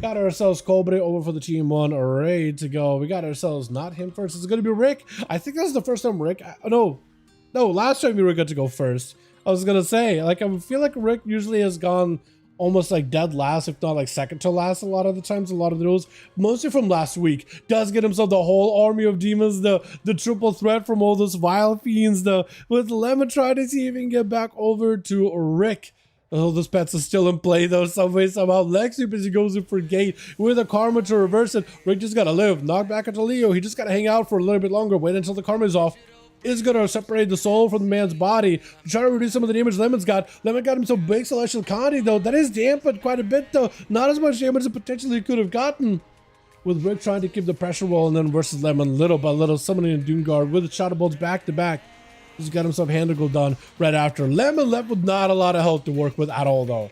Got ourselves Cobra over for the team one, ready to go. We got ourselves not him first. It's going to be Rick. I think that's the first time Rick. No, last time we were good to go first. I was going to say, like, I feel like Rick usually has gone almost like dead last, if not like second to last a lot of the times, a lot of the rules, mostly from last week. Does get himself the whole army of demons, the triple threat from all those vile fiends, with Lemon trying to see if he can get back over to Rick. Oh, those pets are still in play though, some way, somehow. Lexi busy goes in for gate with a karma to reverse it. Rick just gotta live. Knock back into Leo. He just gotta hang out for a little bit longer. Wait until the karma is off. Is gonna separate the soul from the man's body to try to reduce some of the damage Lemon's got. Lemon got himself big Celestial Conti though. That is dampened quite a bit though. Not as much damage as potentially he could have gotten. With Rick trying to keep the pressure roll and then versus Lemon little by little, summoning a Doomguard with the Shadow Bolts back to back. He's got himself Handle done right after. Lemon left with not a lot of health to work with at all though.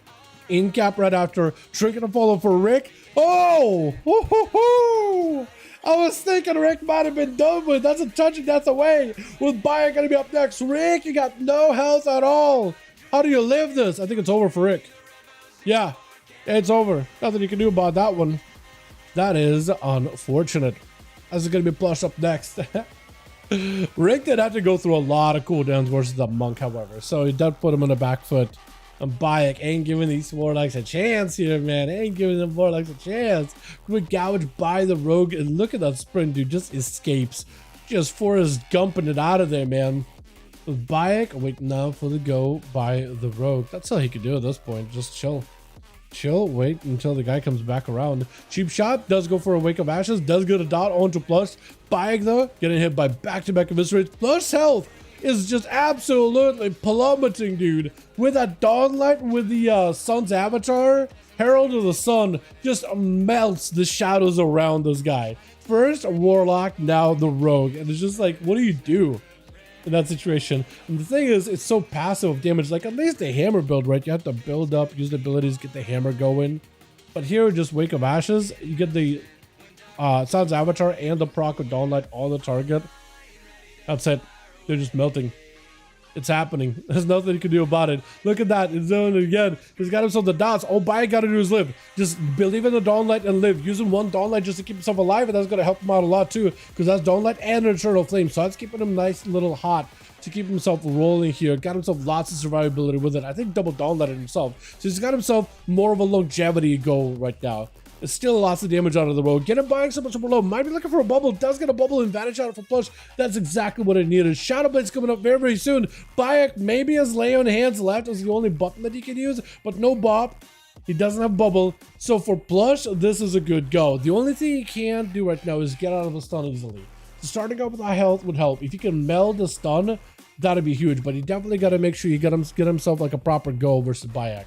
In cap right after. Trinket to follow for Rick. Oh! Woo-hoo-hoo! I was thinking Rick might have been done with. That's a touching death away. With Bayer gonna be up next. Rick, you got no health at all. How do you live this? I think it's over for Rick. Yeah, it's over. Nothing you can do about that one. That is unfortunate. This is gonna be Plush up next. Rick did have to go through a lot of cooldowns versus the monk, however, so he did put him on the back foot. And Bayek ain't giving these Warlocks a chance here, man. Ain't giving them Warlocks a chance. Quick gouge by the rogue, and look at that sprint, dude. Just escapes. Just Forrest Gumping it out of there, man. With Bayek waiting now for the go by the rogue. That's all he could do at this point. Just chill. Chill, wait until the guy comes back around. Cheap shot does go for a Wake of Ashes, does get a dot onto Plush. Bayek though, getting hit by back-to-back eviscerates. Plush health is just absolutely plummeting, dude. With that Dawnlight with the Sun's avatar, Herald of the Sun just melts the shadows around this guy. First Warlock, now the Rogue, and it's just like, what do you do in that situation? And the thing is, it's so passive damage. Like, at least the hammer build, right? You have to build up, use the abilities, get the hammer going. But here, just Wake of Ashes, you get the Sun's avatar and the proc of Dawnlight on the target. That's it. They're just melting. It's happening. There's nothing you can do about it. Look at that. It's doing it again. He's got himself the dots. All Bayek got to do is live. Just believe in the Dawnlight and live. Using one Dawnlight just to keep himself alive, and that's going to help him out a lot too, because that's Dawnlight and an Eternal Flame. So that's keeping him nice and little hot to keep himself rolling here. Got himself lots of survivability with it. I think double Dawnlight himself. So he's got himself more of a longevity goal right now. It's still lots of damage out of the road. Get him buying so much super low. Might be looking for a bubble. Does get a bubble and vanish out for Plush. That's exactly what it needed. Shadow Blade's coming up very, very soon. Bayek maybe has Lay on hands left as the only button that he can use, but no bop. He doesn't have bubble. So for Plush, this is a good go. The only thing he can't do right now is get out of a stun easily. So starting up with high health would help. If he can meld the stun, that'd be huge. But he definitely got to make sure he get himself like a proper go versus Bayek.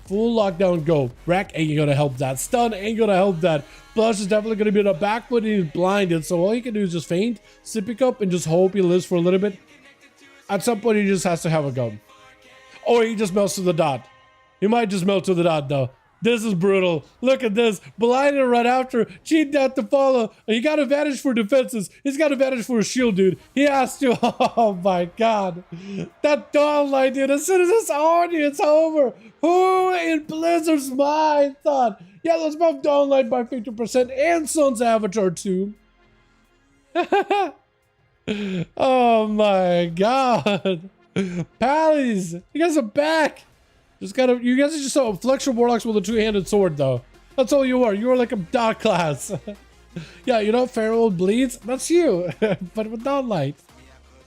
Full lockdown go. Rack ain't gonna help that. Stun ain't gonna help that. Plush is definitely gonna be on the back foot and he's blinded. So all he can do is just feint, sippy cup, and just hope he lives for a little bit. At some point, he just has to have a gun. Or he just melts to the dot. He might just melt to the dot though. This is brutal. Look at this. Blinded right after. Cheat death to follow. He got advantage for defenses. He's got advantage for a shield, dude. He has to. Oh my god. That Dawnlight, dude. As soon as it's on you, it's over. Who in Blizzard's mind thought, yeah, let's buff Dawnlight by 50% and Sun's avatar too? Oh my god. Pallies, you guys are back. You guys are just so Flex your Warlocks with a two-handed sword, though. That's all you are. You are like a dot class. Yeah, you know, Feral bleeds. That's you, but with Dawnlight.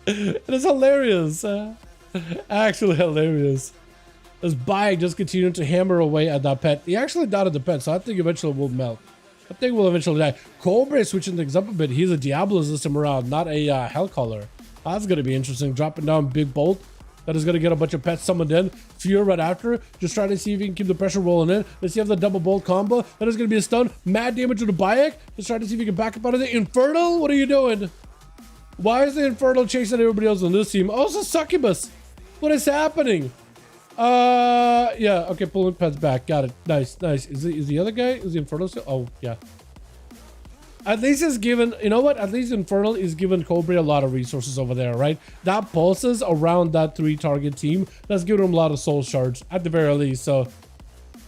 It is hilarious. Actually hilarious. As Bayek just continuing to hammer away at that pet. He actually dotted the pet, so I think eventually will melt. I think we'll eventually die. Cobra is switching things up a bit. He's a Diablo this time around, not a Hellcaller. That's going to be interesting. Dropping down Big Bolt. That is going to get a bunch of pets summoned in. Fear right after. Just trying to see if he can keep the pressure rolling in. Let's see if the double bolt combo. That is going to be a stun. Mad damage to the Bayek. Just trying to see if he can back up out of the Infernal. What are you doing? Why is the Infernal chasing everybody else on this team? Oh, it's a Succubus. What is happening? Yeah. Okay, pulling pets back. Got it. Nice, nice. Is the other guy? Is the Infernal still? Oh, yeah. At least it's given, you know what? At least Infernal is giving Cobra a lot of resources over there, right? That pulses around that 3 target team. That's giving him a lot of soul shards at the very least. So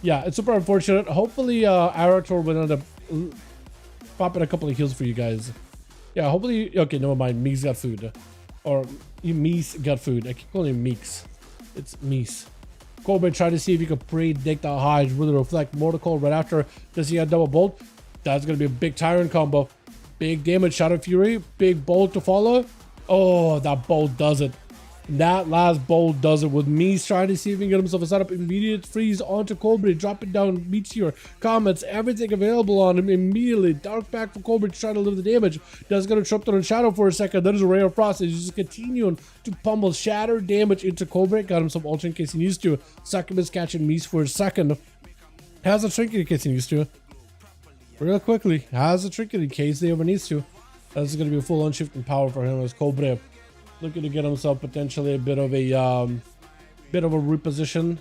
Yeah, it's super unfortunate. Hopefully, Arator will end up popping a couple of heals for you guys. Yeah, hopefully. Okay, never mind. Meeks got food. Or Meeks got food. I keep calling him Meeks. It's Meeks. Corbin tried to see if he could predict the highs, really reflect. Mortal right after. Does he have double bolt? That's going to be a big Tyrant combo. Big damage, Shadow Fury. Big bolt to follow. Oh, that bolt does it. That last bolt does it with me trying to see if he can get himself a setup. Immediate freeze onto Cobra, dropping down Meteor, comments, everything available on him immediately. Dark back for Cobra to try to live the damage. Does get a trip on Shadow for a second. Then there's a Ray of Frost. He's just continuing to pummel Shatter damage into Cobra. Got himself Ultra in case he needs to. Succubus catching Mies for a second. Has a Trinket in case he needs to. Real quickly. Has a Trinket in case they ever needs to. That's going to be a full on shift in power for him as Cobra. Looking to get himself potentially a bit of a reposition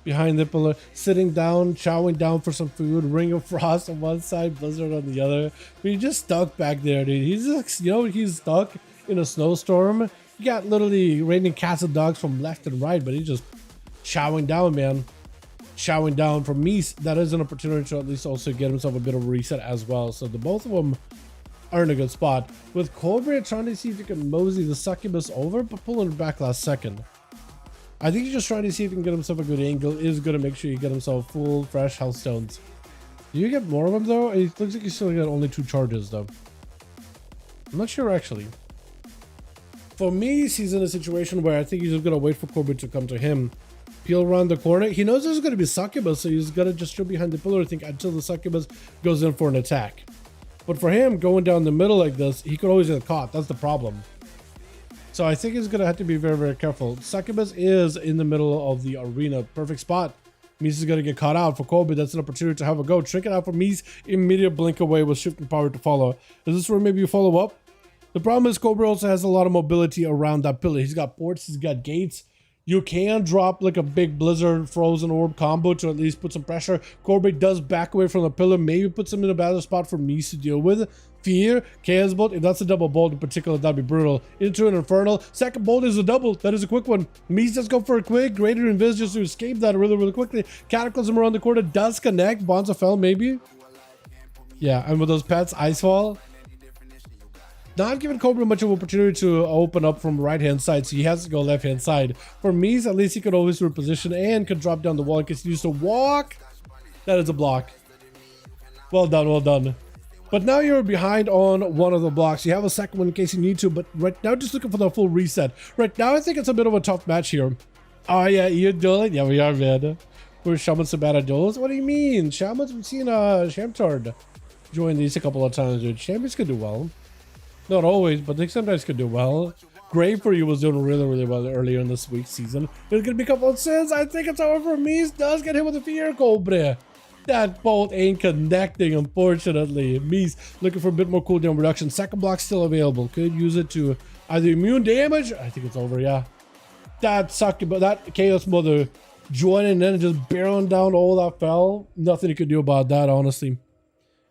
behind the pillar, sitting down, chowing down for some food. Ring of Frost on one side, Blizzard on the other. I mean, he's just stuck back there, dude. He's just, he's stuck in a snowstorm. You got literally raining cats and dogs from left and right, but he's just chowing down, man. Chowing down. For me, that is an opportunity to at least also get himself a bit of a reset as well. So the both of them are in a good spot. With Cobra trying to see if he can mosey the Succubus over, but pulling it back last second. I think he's just trying to see if he can get himself a good angle. Is going to make sure you get himself full, fresh health stones. Do you get more of them though? It looks like you still got only 2 charges though. I'm not sure actually. For me, he's in a situation where I think he's just going to wait for Cobra to come to him. Peel around the corner. He knows there's going to be Succubus, so he's got to just chill behind the pillar, I think, until the Succubus goes in for an attack. But for him, going down the middle like this, he could always get caught. That's the problem. So I think he's going to have to be very, very careful. Succubus is in the middle of the arena. Perfect spot. Mies is going to get caught out. For Kobe, that's an opportunity to have a go. Trinket out for Mies. Immediate blink away with shifting power to follow. Is this where maybe you follow up? The problem is Cobra also has a lot of mobility around that pillar. He's got ports. He's got gates. You can drop like a big Blizzard Frozen Orb combo to at least put some pressure. Corbett does back away from the pillar, maybe puts him in a better spot for Mies to deal with. Fear, Chaos Bolt, if that's a double bolt in particular, that'd be brutal. Into an Infernal. Second bolt is a double. That is a quick one. Mies does go for a quick. Greater Invis just to escape that really, really quickly. Cataclysm around the corner does connect. Bonds of Fell, maybe. Yeah, and with those pets, Icefall. Not giving Cobra much of an opportunity to open up from right hand side, so he has to go left hand side. For Mies, at least he could always reposition and could drop down the wall and continue to walk. That is a block. Well done, well done. But now you're behind on one of the blocks. You have a second one in case you need to, but right now just looking for the full reset. Right now I think it's a bit of a tough match here. Oh yeah, you're dueling? Yeah, we are, man. We're Shaman Sabata duels? What do you mean? Shaman's been seeing Shamtard join these a couple of times, dude. Champions could do well. Not always, but they sometimes could do well. Grave for you was doing really, really well earlier in this week's season. There's going to be a couple of sins. I think it's over for Mies. Does get hit with a fear, Cobra. That bolt ain't connecting, unfortunately. Mies looking for a bit more cooldown reduction. Second block still available. Could use it to either immune damage. I think it's over, yeah. That sucked, but that Chaos Mother joining in and just barreling down all that fell. Nothing you could do about that, honestly.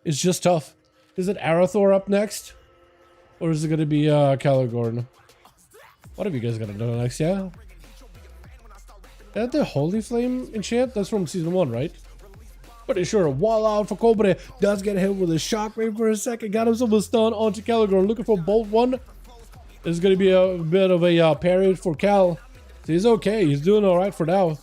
It's just tough. Is it Arathor up next? Or is it going to be Caligorn? What have you guys got to do next? Yeah? Is that the Holy Flame enchant? That's from season 1, right? Pretty sure. Wall out for Cobra. Does get hit with a shockwave for a second. Got himself a stun onto Caligorn. Looking for Bolt 1. This is going to be a bit of a parry for Cal. So he's okay. He's doing alright for now.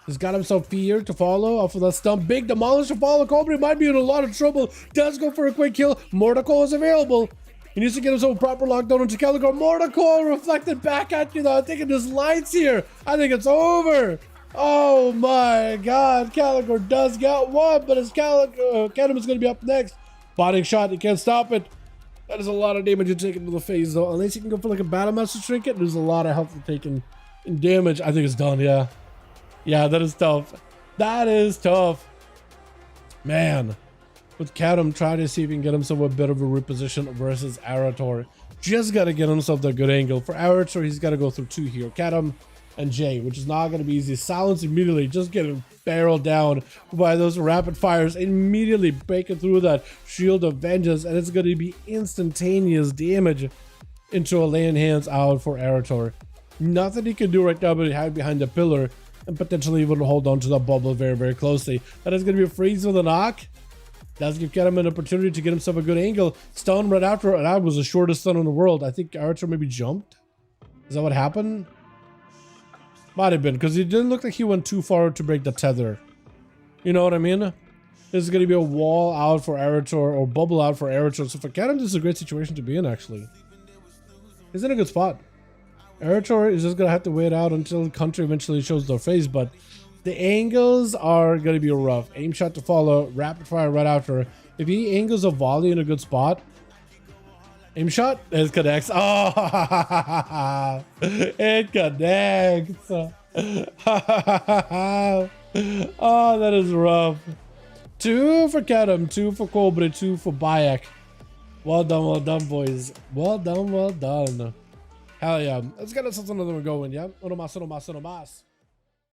He's got himself Fear to follow off of that stun. Big Demolish to follow. Cobra might be in a lot of trouble. Does go for a quick kill. Mortal is available. He needs to get himself a proper lockdown into Caligorn. Mortal reflected back at you though. I'm thinking there's lights here. I think it's over. Oh my god. Caligorn does get one, but his Canem is going to be up next. Botting shot. He can't stop it. That is a lot of damage you're taking to the face though. Unless you can go for like a Battle Master Trinket, there's a lot of health you're taking in damage. I think it's done, yeah. Yeah, that is tough. That is tough. Man. With Kadam trying to see if he can get himself a bit of a reposition versus Arator. Just got to get himself that good angle. For Arator, he's got to go through 2 here. Kadam and Jay, which is not going to be easy. Silence immediately, just getting barreled down by those rapid fires. Immediately breaking through that Shield of Vengeance. And it's going to be instantaneous damage into a land hands out for Arator. Nothing he can do right now but hide behind the pillar. and potentially even hold on to the bubble very, very closely. That is going to be a freeze with a knock. Does give Kedem an opportunity to get himself a good angle. Stun right after, and that was the shortest stun in the world. I think Archer maybe jumped. Is that what happened? Might have been, because it didn't look like he went too far to break the tether. You know what I mean? This is going to be a wall out for Arator, or bubble out for Arator. So for Kedem, this is a great situation to be in, actually. He's in a good spot. Arator is just going to have to wait out until the country eventually shows their face, but the angles are going to be rough. Aim shot to follow, rapid fire right after. If he angles a volley in a good spot, aim shot, it connects. Oh, it connects. Oh, that is rough. 2 for Kedem, 2 for Cobra, 2 for Bayek. Well done, boys. Well done. Hell yeah. Let's get us another one going, yeah? Uno más.